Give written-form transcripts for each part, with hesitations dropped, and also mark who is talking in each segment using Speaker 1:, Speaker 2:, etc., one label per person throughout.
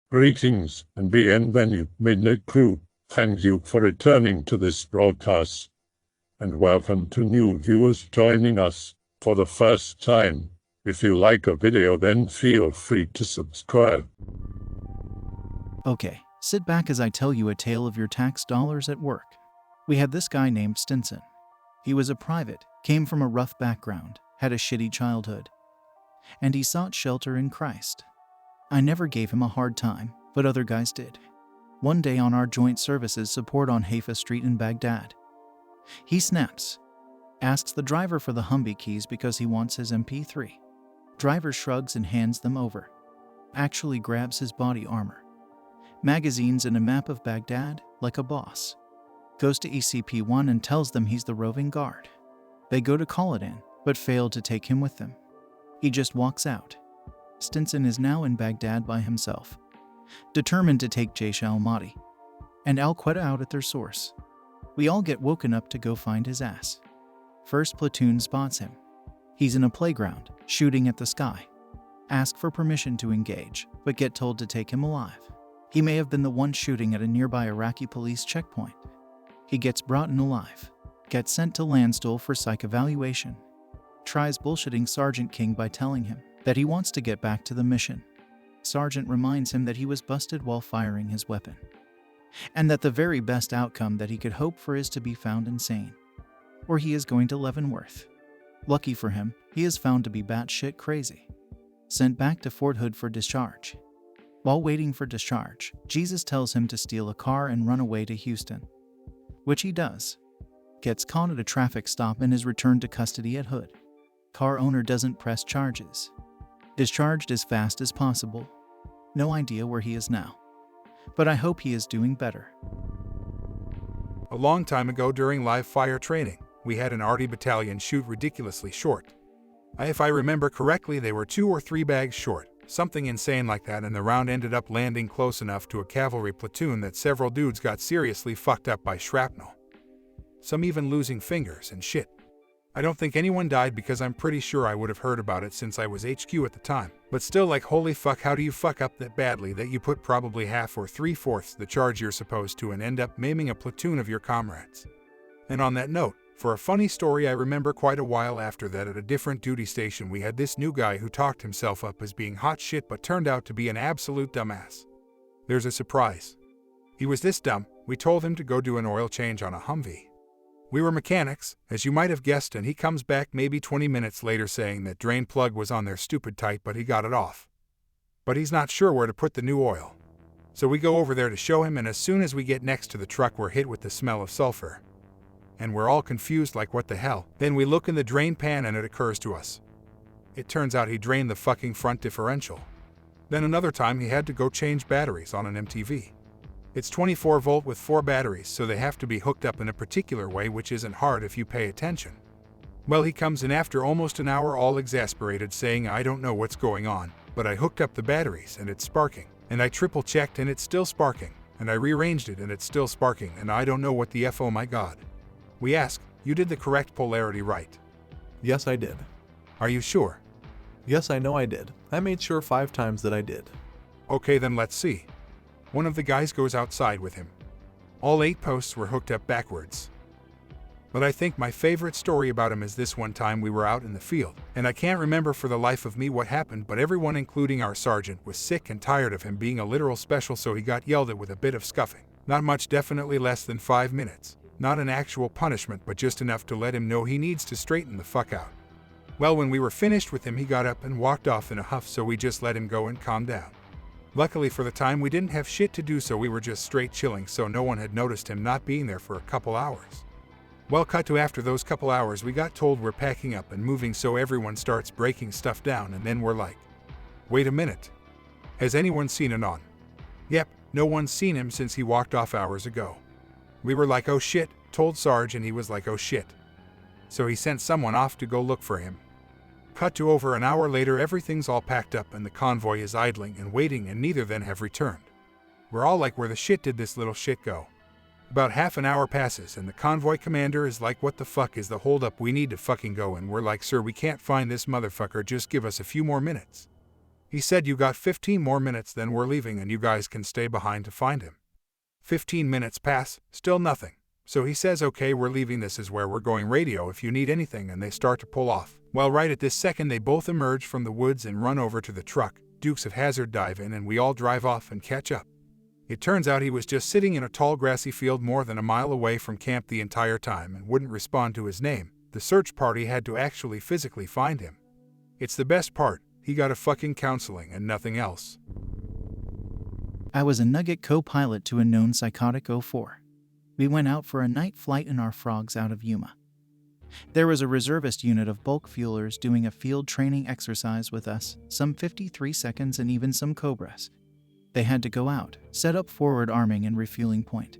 Speaker 1: Greetings and bienvenue, Midnight Crew. Thank you for returning to this broadcast, and welcome to new viewers joining us for the first time. If you like a video, then feel free to subscribe.
Speaker 2: Okay, sit back as I tell you a tale of your tax dollars at work. We had this guy named Stinson. He was a private, came from a rough background, had a shitty childhood, and he sought shelter in Christ. I never gave him a hard time, but other guys did. One day on our joint services support on Haifa Street in Baghdad, he snaps, asks the driver for the Humvee keys because he wants his MP3. Driver shrugs and hands them over. Actually grabs his body armor, magazines and a map of Baghdad, like a boss. Goes to ECP-1 and tells them he's the roving guard. They go to call it in, but fail to take him with them. He just walks out. Stinson is now in Baghdad by himself, determined to take Jaish al-Mahdi and al-Qaeda out at their source. We all get woken up to go find his ass. First platoon spots him. He's in a playground, shooting at the sky. Ask for permission to engage, but get told to take him alive. He may have been the one shooting at a nearby Iraqi police checkpoint. He gets brought in alive, gets sent to Landstuhl for psych evaluation. Tries bullshitting Sergeant King by telling him that he wants to get back to the mission. Sergeant reminds him that he was busted while firing his weapon, and that the very best outcome that he could hope for is to be found insane, or he is going to Leavenworth. Lucky for him, he is found to be batshit crazy. Sent back to Fort Hood for discharge. While waiting for discharge, Jesus tells him to steal a car and run away to Houston, which he does. Gets caught at a traffic stop and is returned to custody at Hood. Car owner doesn't press charges. Discharged as fast as possible. No idea where he is now, but I hope he is doing better.
Speaker 3: A long time ago during live fire training, we had an arty battalion shoot ridiculously short. If I remember correctly, they were 2 or 3 bags short, something insane like that, and the round ended up landing close enough to a cavalry platoon that several dudes got seriously fucked up by shrapnel. Some even losing fingers and shit. I don't think anyone died because I'm pretty sure I would have heard about it since I was HQ at the time. But still, like, holy fuck, how do you fuck up that badly that you put probably half or 3/4 the charge you're supposed to and end up maiming a platoon of your comrades? And on that note, for a funny story, I remember quite a while after that at a different duty station we had this new guy who talked himself up as being hot shit but turned out to be an absolute dumbass. There's a surprise. He was this dumb, we told him to go do an oil change on a Humvee. We were mechanics, as you might have guessed, and he comes back maybe 20 minutes later saying that drain plug was on there stupid tight but he got it off. But he's not sure where to put the new oil. So we go over there to show him, and as soon as we get next to the truck we're hit with the smell of sulfur. And we're all confused like what the hell. Then we look in the drain pan and it occurs to us. It turns out he drained the fucking front differential. Then another time he had to go change batteries on an MTV. It's 24 volt with 4 batteries, so they have to be hooked up in a particular way, which isn't hard if you pay attention. Well, he comes in after almost an hour all exasperated saying, I don't know what's going on, but I hooked up the batteries and it's sparking. And I triple checked and it's still sparking. And I rearranged it and it's still sparking, and I don't know what the F, oh my god. We ask, you did the correct polarity right?
Speaker 4: Yes, I did.
Speaker 3: Are you sure?
Speaker 4: Yes, I know I did. I made sure 5 times that I did.
Speaker 3: Okay, then let's see. One of the guys goes outside with him. All 8 posts were hooked up backwards. But I think my favorite story about him is this one time we were out in the field, and I can't remember for the life of me what happened, but everyone including our sergeant was sick and tired of him being a literal special, so he got yelled at with a bit of scuffing. Not much, definitely less than 5 minutes. Not an actual punishment, but just enough to let him know he needs to straighten the fuck out. Well, when we were finished with him, he got up and walked off in a huff, so we just let him go and calm down. Luckily for the time, we didn't have shit to do, so we were just straight chilling, so no one had noticed him not being there for a couple hours. Well, cut to after those couple hours, we got told we're packing up and moving, so everyone starts breaking stuff down, and then we're like, wait a minute. Has anyone seen Anon? Yep, no one's seen him since he walked off hours ago. We were like, oh shit, told Sarge, and he was like, oh shit. So he sent someone off to go look for him. Cut to over an hour later, everything's all packed up and the convoy is idling and waiting, and neither then have returned. We're all like, where the shit did this little shit go? About half an hour passes and the convoy commander is like, what the fuck is the holdup? We need to fucking go. And we're like, sir, we can't find this motherfucker, just give us a few more minutes. He said you got 15 more minutes, then we're leaving and you guys can stay behind to find him. 15 minutes pass, still nothing. So he says, okay, we're leaving, this is where we're going, radio if you need anything, and they start to pull off. Well, right at this second they both emerge from the woods and run over to the truck. Dukes of Hazzard dive in and we all drive off and catch up. It turns out he was just sitting in a tall grassy field more than a mile away from camp the entire time and wouldn't respond to his name. The search party had to actually physically find him. It's the best part, he got a fucking counseling and nothing else.
Speaker 2: I was a Nugget co-pilot to a known psychotic 04. We went out for a night flight in our frogs out of Yuma. There was a reservist unit of bulk fuelers doing a field training exercise with us, some 53 seconds and even some Cobras. They had to go out, set up forward arming and refueling point.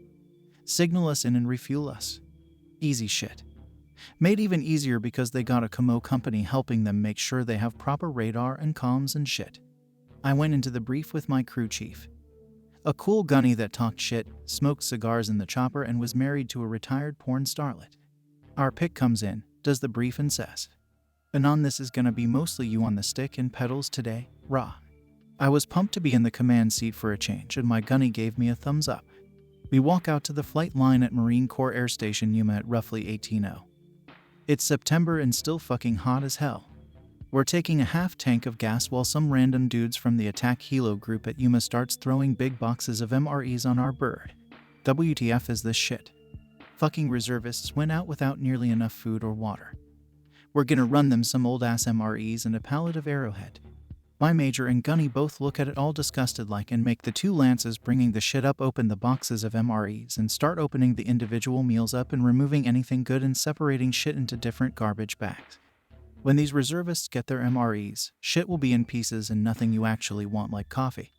Speaker 2: Signal us in and refuel us. Easy shit. Made even easier because they got a camo company helping them make sure they have proper radar and comms and shit. I went into the brief with my crew chief. A cool gunny that talked shit, smoked cigars in the chopper and was married to a retired porn starlet. Our pick comes in, does the brief and says, "Anon, this is gonna be mostly you on the stick and pedals today, rah." I was pumped to be in the command seat for a change and my gunny gave me a thumbs up. We walk out to the flight line at Marine Corps Air Station Yuma at roughly 18:00. It's September and still fucking hot as hell. We're taking a half tank of gas while some random dudes from the attack helo group at Yuma starts throwing big boxes of MREs on our bird. WTF is this shit? Fucking reservists went out without nearly enough food or water. We're gonna run them some old ass MREs and a pallet of Arrowhead. My major and gunny both look at it all disgusted like and make the two lances bringing the shit up open the boxes of MREs and start opening the individual meals up and removing anything good and separating shit into different garbage bags. When these reservists get their MREs, shit will be in pieces and nothing you actually want like coffee,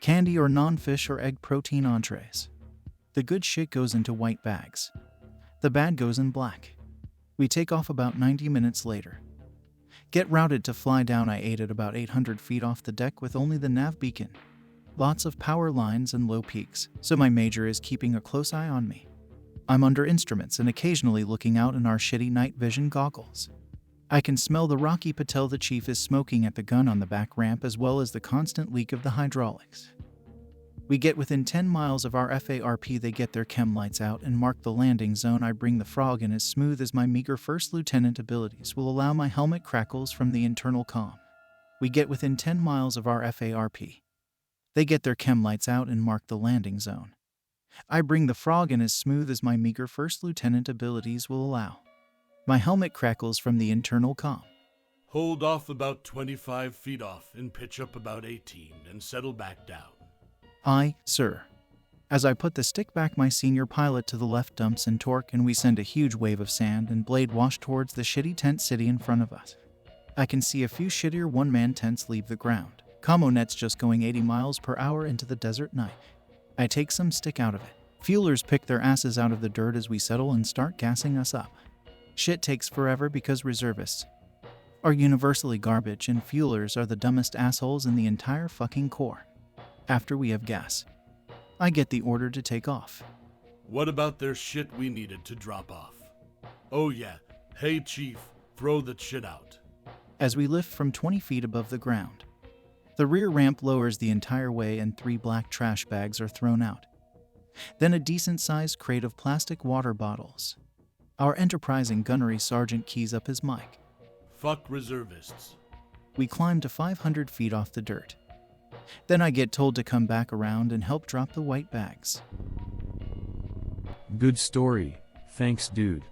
Speaker 2: candy or non-fish or egg protein entrees. The good shit goes into white bags. The bad goes in black. We take off about 90 minutes later. Get routed to fly down I-8 at about 800 feet off the deck with only the nav beacon. Lots of power lines and low peaks, so my major is keeping a close eye on me. I'm under instruments and occasionally looking out in our shitty night vision goggles. I can smell the Rocky Patel the chief is smoking at the gun on the back ramp as well as the constant leak of the hydraulics. We get within 10 miles of our FARP, they get their chem lights out and mark the landing zone. I bring the frog in as smooth as my meager first lieutenant abilities will allow. My helmet crackles from the internal comm. We get within 10 miles of our FARP. They get their chem lights out and mark the landing zone. I bring the frog in as smooth as my meager first lieutenant abilities will allow. My helmet crackles from the internal comm.
Speaker 5: Hold off about 25 feet off and pitch up about 18 and settle back down.
Speaker 2: Aye, sir. As I put the stick back, my senior pilot to the left dumps and torque and we send a huge wave of sand and blade wash towards the shitty tent city in front of us. I can see a few shittier one-man tents leave the ground. Commo nets just going 80 miles per hour into the desert night. I take some stick out of it. Fuelers pick their asses out of the dirt as we settle and start gassing us up. Shit takes forever because reservists are universally garbage and fuelers are the dumbest assholes in the entire fucking Corps. After we have gas, I get the order to take off.
Speaker 5: What about their shit we needed to drop off? Oh yeah, hey chief, throw that shit out.
Speaker 2: As we lift from 20 feet above the ground, the rear ramp lowers the entire way and 3 black trash bags are thrown out. Then a decent-sized crate of plastic water bottles. Our enterprising gunnery sergeant keys up his mic.
Speaker 5: Fuck reservists.
Speaker 2: We climb to 500 feet off the dirt. Then I get told to come back around and help drop the white bags.
Speaker 6: Good story, thanks dude.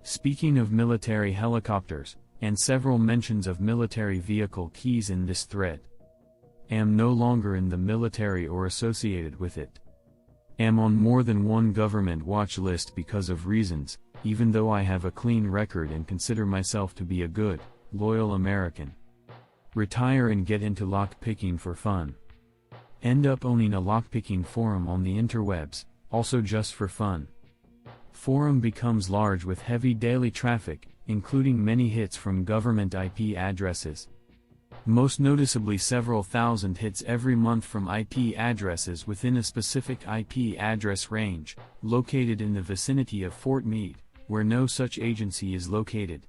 Speaker 6: Speaking of military helicopters, and several mentions of military vehicle keys in this thread. Am no longer in the military or associated with it. Am on more than one government watch list because of reasons, even though I have a clean record and consider myself to be a good, loyal American. Retire and get into lockpicking for fun. End up owning a lockpicking forum on the interwebs, also just for fun. Forum becomes large with heavy daily traffic, including many hits from government IP addresses. Most noticeably several thousand hits every month from IP addresses within a specific IP address range, located in the vicinity of Fort Meade, where no such agency is located.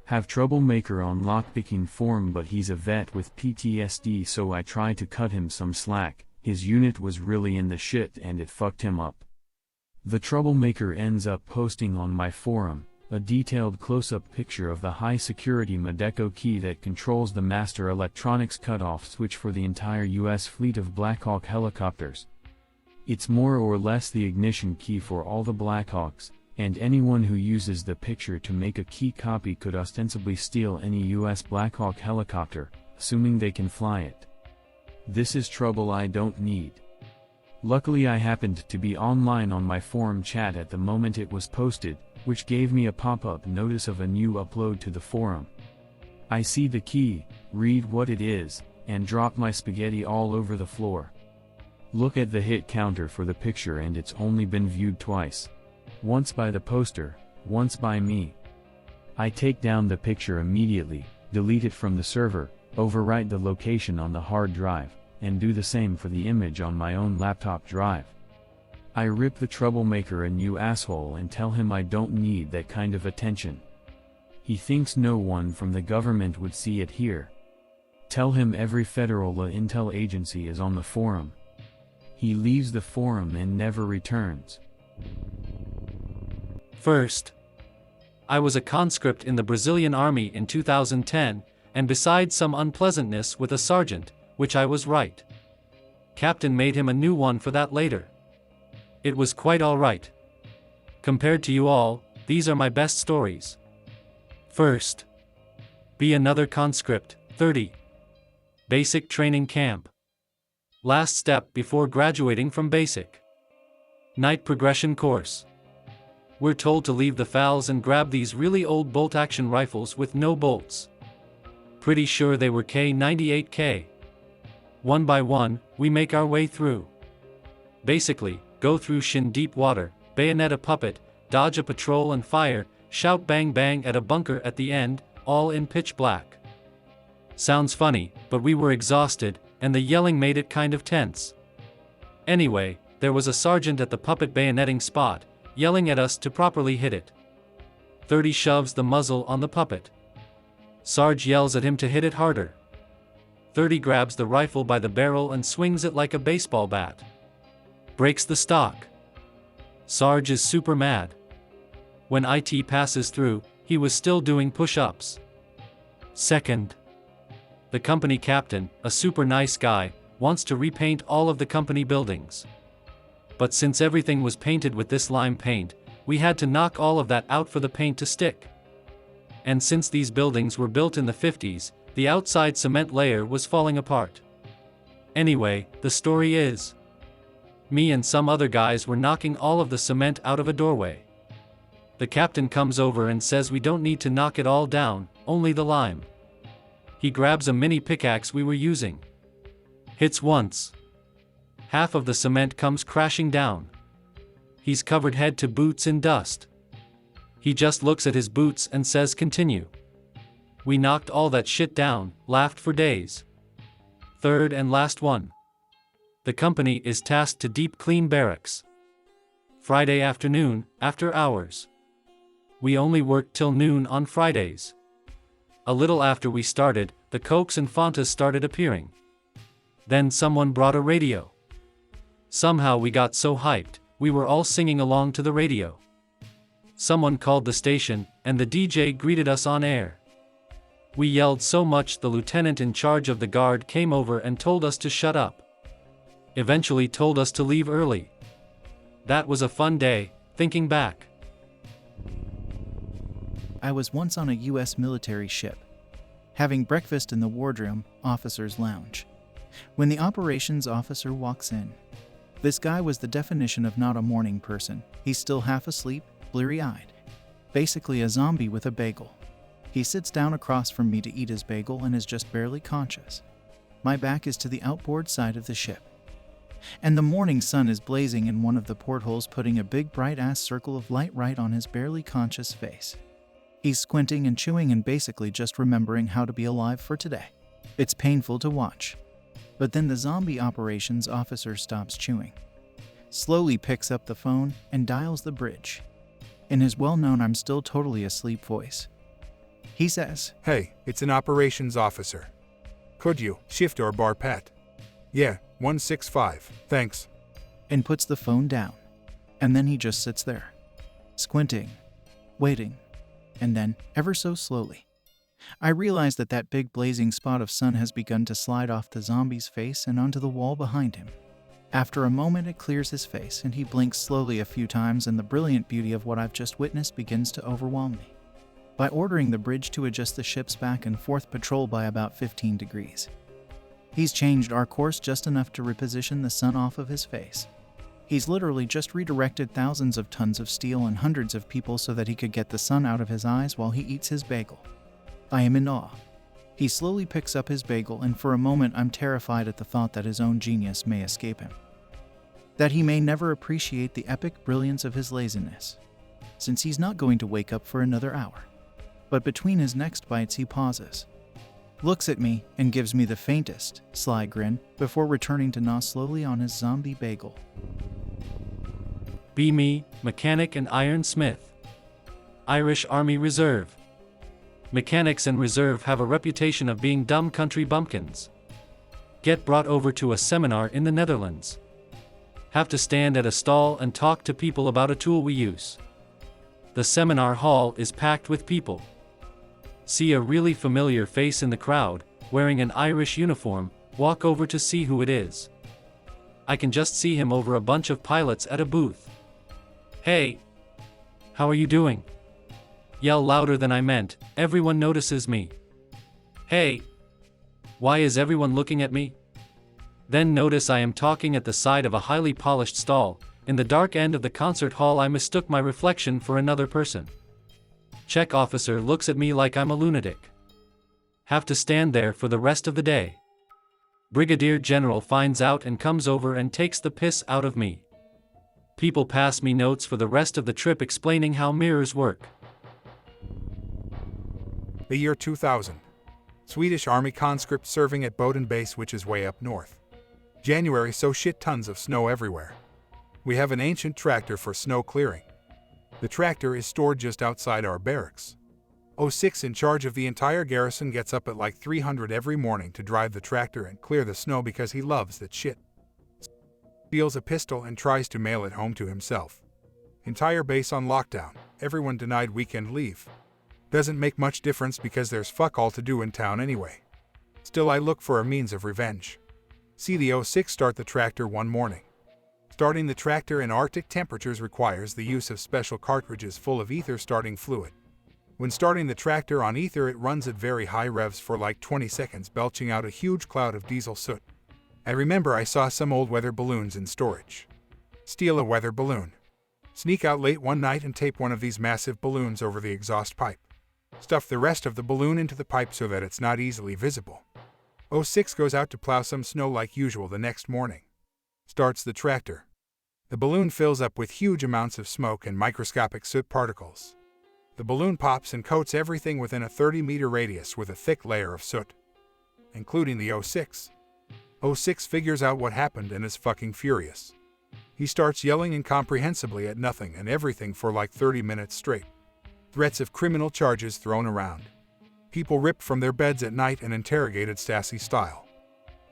Speaker 6: Have troublemaker on lockpicking forum, but he's a vet with PTSD, so I try to cut him some slack. His unit was really in the shit and it fucked him up. The troublemaker ends up posting on my forum a detailed close-up picture of the high-security Medeco key that controls the master electronics cutoff switch for the entire US fleet of Blackhawk helicopters. It's more or less the ignition key for all the Blackhawks, and anyone who uses the picture to make a key copy could ostensibly steal any US Blackhawk helicopter, assuming they can fly it. This is trouble I don't need. Luckily I happened to be online on my forum chat at the moment it was posted, which gave me a pop-up notice of a new upload to the forum. I see the key, read what it is, and drop my spaghetti all over the floor. Look at the hit counter for the picture and it's only been viewed twice. Once by the poster, once by me. I take down the picture immediately, delete it from the server, overwrite the location on the hard drive, and do the same for the image on my own laptop drive. I rip the troublemaker a new asshole and tell him I don't need that kind of attention. He thinks no one from the government would see it here. Tell him every federal intel agency is on the forum. He leaves the forum and never returns.
Speaker 7: First, I was a conscript in the Brazilian Army in 2010, and besides some unpleasantness with a sergeant, which I was right. Captain made him a new one for that later. It was quite alright. Compared to you all, these are my best stories. First, be another conscript, 30. Basic training camp. Last step before graduating from basic. Night progression course. We're told to leave the FALs and grab these really old bolt-action rifles with no bolts. Pretty sure they were K98K. One by one, we make our way through. Basically, go through shin-deep water, bayonet a puppet, dodge a patrol and fire, shout bang bang at a bunker at the end, all in pitch black. Sounds funny, but we were exhausted, and the yelling made it kind of tense. Anyway, there was a sergeant at the puppet bayoneting spot, yelling at us to properly hit it. 30 shoves the muzzle on the puppet. Sarge yells at him to hit it harder. 30 grabs the rifle by the barrel and swings it like a baseball bat. Breaks the stock. Sarge is super mad. When IT passes through, he was still doing push-ups. Second, the company captain, a super nice guy, wants to repaint all of the company buildings. But since everything was painted with this lime paint, we had to knock all of that out for the paint to stick. And since these buildings were built in the 50s, the outside cement layer was falling apart. Anyway, the story is, me and some other guys were knocking all of the cement out of a doorway. The captain comes over and says we don't need to knock it all down, only the lime. He grabs a mini pickaxe we were using. Hits once. Half of the cement comes crashing down. He's covered head to boots in dust. He just looks at his boots and says continue. We knocked all that shit down, laughed for days. Third and last one. The company is tasked to deep clean barracks. Friday afternoon, after hours. We only worked till noon on Fridays. A little after we started, the Cokes and Fantas started appearing. Then someone brought a radio. Somehow we got so hyped, we were all singing along to the radio. Someone called the station, and the DJ greeted us on air. We yelled so much the lieutenant in charge of the guard came over and told us to shut up. Eventually told us to leave early. That was a fun day, thinking back.
Speaker 2: I was once on a U.S. military ship, having breakfast in the wardroom, officer's lounge, when the operations officer walks in. This guy was the definition of not a morning person. He's still half asleep, bleary-eyed. Basically a zombie with a bagel. He sits down across from me to eat his bagel and is just barely conscious. My back is to the outboard side of the ship. And the morning sun is blazing in one of the portholes, putting a big bright-ass circle of light right on his barely conscious face. He's squinting and chewing and basically just remembering how to be alive for today. It's painful to watch. But then the zombie operations officer stops chewing, slowly picks up the phone, and dials the bridge. In his well-known "I'm still totally asleep" voice. He says,
Speaker 3: Hey, it's an operations officer. Could you shift or bar pet? Yeah, 165, thanks.
Speaker 2: and puts the phone down. And then he just sits there, squinting, waiting, and then, ever so slowly, I realize that that big blazing spot of sun has begun to slide off the zombie's face and onto the wall behind him. After a moment, it clears his face and he blinks slowly a few times, and the brilliant beauty of what I've just witnessed begins to overwhelm me. By ordering the bridge to adjust the ship's back and forth patrol by about 15 degrees. He's changed our course just enough to reposition the sun off of his face. He's literally just redirected thousands of tons of steel and hundreds of people so that he could get the sun out of his eyes while he eats his bagel. I am in awe. He slowly picks up his bagel, and for a moment I'm terrified at the thought that his own genius may escape him. That he may never appreciate the epic brilliance of his laziness, since he's not going to wake up for another hour. But between his next bites he pauses, looks at me, and gives me the faintest, sly grin before returning to gnaw slowly on his zombie bagel.
Speaker 7: Be me, mechanic and ironsmith. Irish Army Reserve. Mechanics and reserve have a reputation of being dumb country bumpkins. Get brought over to a seminar in the Netherlands. Have to stand at a stall and talk to people about a tool we use. The seminar hall is packed with people. See a really familiar face in the crowd, wearing an Irish uniform, walk over to see who it is. I can just see him over a bunch of pilots at a booth. Hey! How are you doing? Yell louder than I meant, everyone notices me. Hey! Why is everyone looking at me? Then notice I am talking at the side of a highly polished stall. In the dark end of the concert hall I mistook my reflection for another person. Check officer looks at me like I'm a lunatic. Have to stand there for the rest of the day. Brigadier General finds out and comes over and takes the piss out of me. People pass me notes for the rest of the trip explaining how mirrors work.
Speaker 3: The year 2000. Swedish Army conscript serving at Boden Base, which is way up north. January, so shit tons of snow everywhere. We have an ancient tractor for snow clearing. The tractor is stored just outside our barracks. 06 in charge of the entire garrison gets up at like 300 every morning to drive the tractor and clear the snow because he loves that shit. Steals a pistol and tries to mail it home to himself. Entire base on lockdown, everyone denied weekend leave. Doesn't make much difference because there's fuck all to do in town anyway. Still, I look for a means of revenge. See the 06 start the tractor one morning. Starting the tractor in Arctic temperatures requires the use of special cartridges full of ether starting fluid. When starting the tractor on ether, it runs at very high revs for like 20 seconds, belching out a huge cloud of diesel soot. I remember I saw some old weather balloons in storage. Steal a weather balloon. Sneak out late one night and tape one of these massive balloons over the exhaust pipe. Stuff the rest of the balloon into the pipe so that it's not easily visible. 06 goes out to plow some snow like usual the next morning. Starts the tractor. The balloon fills up with huge amounts of smoke and microscopic soot particles. The balloon pops and coats everything within a 30-meter radius with a thick layer of soot, including the 06. 06 figures out what happened and is fucking furious. He starts yelling incomprehensibly at nothing and everything for like 30 minutes straight. Threats of criminal charges thrown around. People ripped from their beds at night and interrogated Stasi style.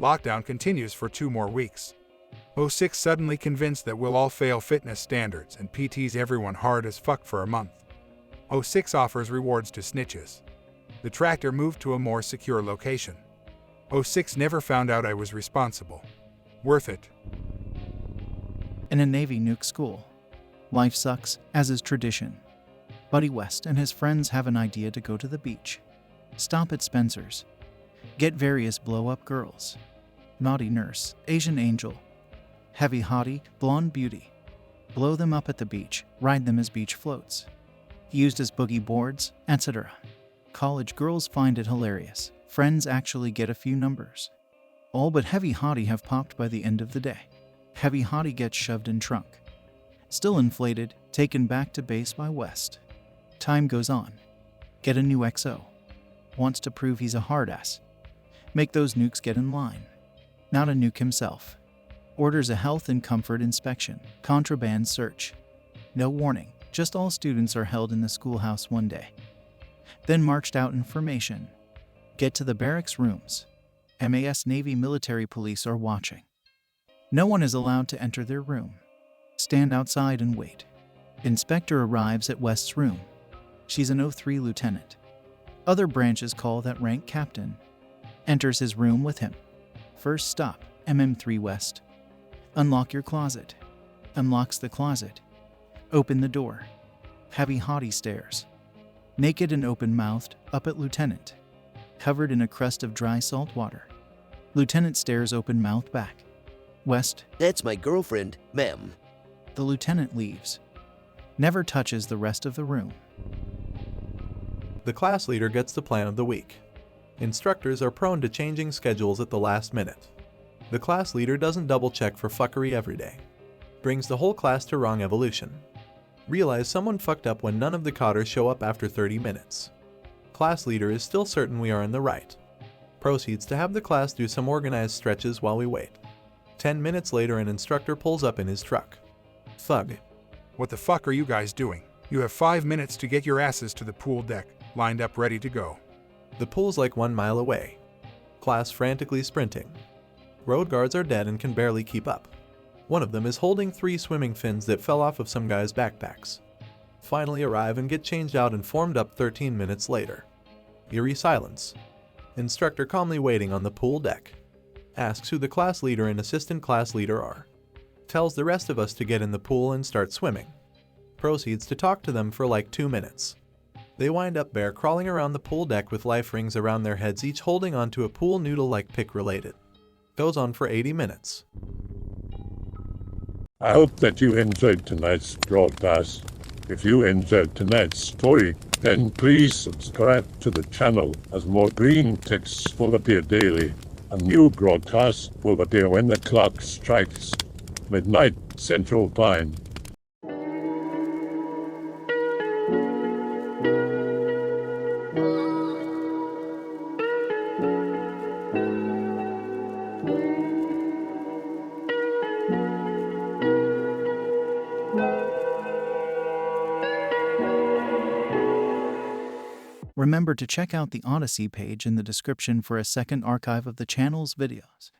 Speaker 3: Lockdown continues for 2 more weeks. 06 suddenly convinced that we'll all fail fitness standards and PTs everyone hard as fuck for a month. 06 offers rewards to snitches. The tractor moved to a more secure location. 06 never found out I was responsible. Worth it.
Speaker 2: In a Navy nuke school. Life sucks, as is tradition. Buddy West and his friends have an idea to go to the beach. Stop at Spencer's. Get various blow-up girls. Naughty nurse, Asian angel, heavy hottie, blonde beauty. Blow them up at the beach, ride them as beach floats. Used as boogie boards, etc. College girls find it hilarious. Friends actually get a few numbers. All but heavy hottie have popped by the end of the day. Heavy hottie gets shoved in trunk. Still inflated, taken back to base by West. Time goes on. Get a new XO. Wants to prove he's a hard ass. Make those nukes get in line. Not a nuke himself. Orders a health and comfort inspection. Contraband search. No warning, just all students are held in the schoolhouse one day. then marched out in formation. Get to the barracks rooms. MAS Navy military police are watching. No one is allowed to enter their room. Stand outside and wait. Inspector arrives at West's room. She's an 03 lieutenant. Other branches call that rank captain. Enters his room with him. First stop, MM3 West. Unlock your closet. Unlocks the closet. Open the door. Heavy haughty stares. Naked and open-mouthed, up at lieutenant. Covered in a crust of dry salt water. Lieutenant stares open-mouthed back. West.
Speaker 8: That's my girlfriend, ma'am.
Speaker 2: The lieutenant leaves. Never touches the rest of the room.
Speaker 4: The class leader gets the plan of the week. Instructors are prone to changing schedules at the last minute. The class leader doesn't double-check for fuckery every day. Brings the whole class to wrong evolution. Realize someone fucked up when none of the cotters show up after 30 minutes. Class leader is still certain we are in the right. Proceeds to have the class do some organized stretches while we wait. 10 minutes later, an instructor pulls up in his truck. Thug.
Speaker 3: What the fuck are you guys doing? You have 5 minutes to get your asses to the pool deck, lined up ready to go.
Speaker 4: The pool's like 1 mile away. Class frantically sprinting. Road guards are dead and can barely keep up. One of them is holding 3 swimming fins that fell off of some guy's backpacks. Finally arrive and get changed out and formed up 13 minutes later. Eerie silence. Instructor calmly waiting on the pool deck. Asks who the class leader and assistant class leader are. Tells the rest of us to get in the pool and start swimming. Proceeds to talk to them for like 2 minutes. They wind up bear crawling around the pool deck with life rings around their heads, each holding onto a pool noodle like pick related. Goes on for 80 minutes.
Speaker 1: I hope that you enjoyed tonight's broadcast. If you enjoyed tonight's story, then please subscribe to the channel, as more green texts will appear daily. A new broadcast will appear when the clock strikes midnight Central Time.
Speaker 2: Remember to check out the Odyssey page in the description for a second archive of the channel's videos.